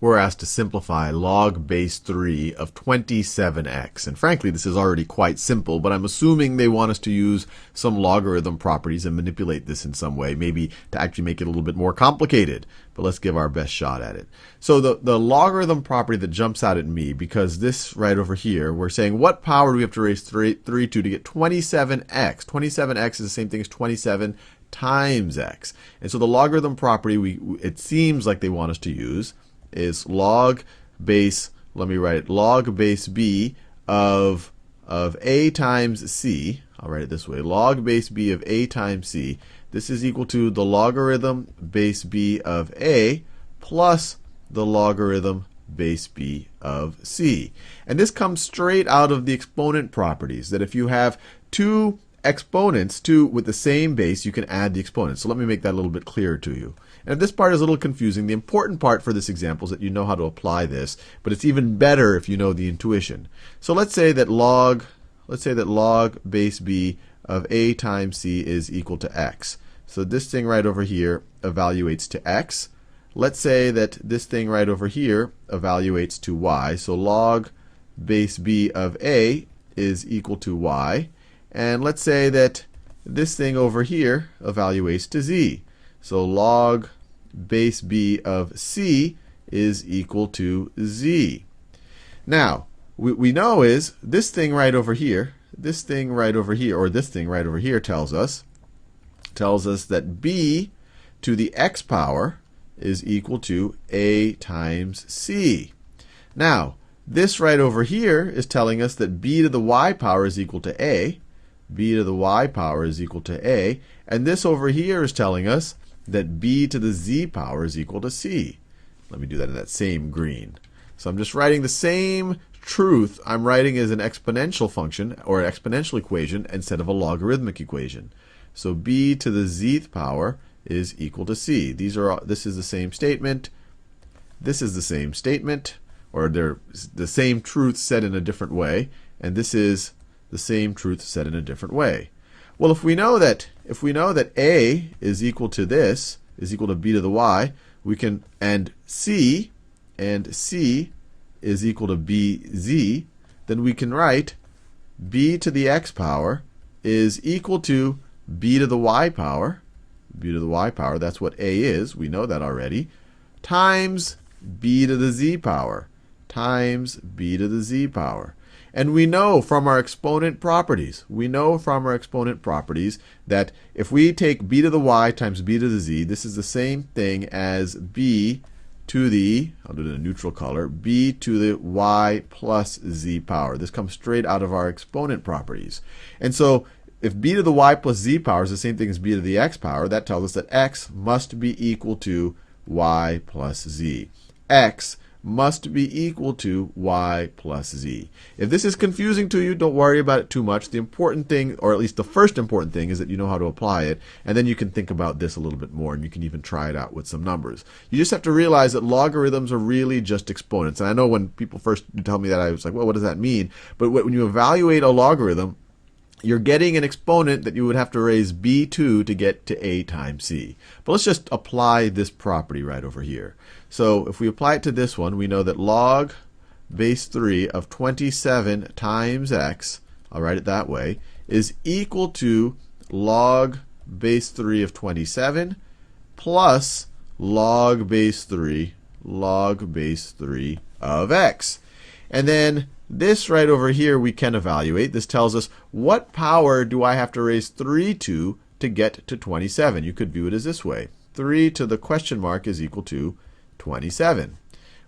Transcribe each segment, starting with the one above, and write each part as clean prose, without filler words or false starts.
we're asked to simplify log base 3 of 27x. And frankly, this is already quite simple, but I'm assuming they want us to use some logarithm properties and manipulate this in some way, maybe to actually make it a little bit more complicated. But let's give our best shot at it. So the logarithm property that jumps out at me, because this right over here, we're saying what power do we have to raise 3 to get 27x? 27x is the same thing as 27 times x. And so the logarithm property it seems like they want us to use is log base, let me write it, log base b of a times c. I'll write it this way, log base b of a times c. This is equal to the logarithm base b of a plus the logarithm base b of c. And this comes straight out of the exponent properties, that if you have two exponents with the same base, you can add the exponents. So let me make that a little bit clearer to you. And if this part is a little confusing, the important part for this example is that you know how to apply this, but it's even better if you know the intuition. So let's say that log base b of a times c is equal to x. So this thing right over here evaluates to x. Let's say that this thing right over here evaluates to y. So log base b of a is equal to y. And let's say that this thing over here evaluates to z. So log base b of c is equal to z. Now, we know is this thing right over here, or this thing right over here tells us that b to the x power is equal to a times c. Now, this right over here is telling us that b to the y power is equal to a. B to the y power is equal to a. And this over here is telling us that b to the z power is equal to c. Let me do that in that same green. So I'm just writing the same truth I'm writing as an exponential function or an exponential equation instead of a logarithmic equation. So b to the zth power is equal to c. This is the same statement. This is the same statement, or they're the same truth said in a different way, and this is the same truth said in a different way. Well, if we know that a is equal to this, is equal to b to the y, we can, and c is equal to bz, then we can write b to the x power is equal to b to the y power, that's what a is, we know that already, times b to the z power, And we know from our exponent properties, that if we take b to the y times b to the z, this is the same thing as b to the, I'll do it in a neutral color, b to the y plus z power. This comes straight out of our exponent properties. And so if b to the y plus z power is the same thing as b to the x power, that tells us that x must be equal to y plus z. X must be equal to y plus z. If this is confusing to you, don't worry about it too much. The important thing, or at least the first important thing, is that you know how to apply it, and then you can think about this a little bit more, and you can even try it out with some numbers. You just have to realize that logarithms are really just exponents. And I know when people first tell me that, I was like, well, what does that mean? But when you evaluate a logarithm, you're getting an exponent that you would have to raise b2 to get to a times c. But let's just apply this property right over here. So if we apply it to this one, we know that log base 3 of 27 times x, I'll write it that way, is equal to log base 3 of 27 plus log base 3 of x. And then this right over here we can evaluate. This tells us what power do I have to raise 3 to get to 27. You could view it as this way. 3 to the question mark is equal to 27.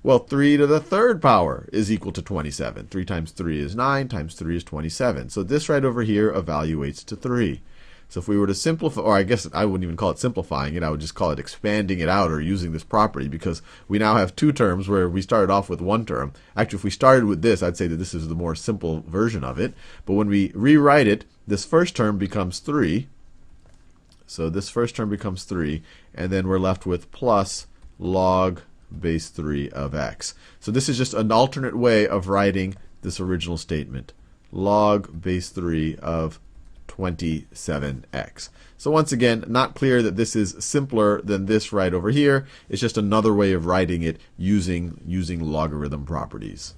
Well, 3 to the third power is equal to 27. 3 times 3 is 9, times 3 is 27. So this right over here evaluates to 3. So if we were to simplify, or I guess I wouldn't even call it simplifying it, I would just call it expanding it out or using this property, because we now have two terms where we started off with one term. Actually, if we started with this, I'd say that this is the more simple version of it. But when we rewrite it, this first term becomes 3. So this first term becomes 3, and then we're left with plus log base 3 of x. So this is just an alternate way of writing this original statement. Log base 3 of 27x. So once again, not clear that this is simpler than this right over here. It's just another way of writing it using logarithm properties.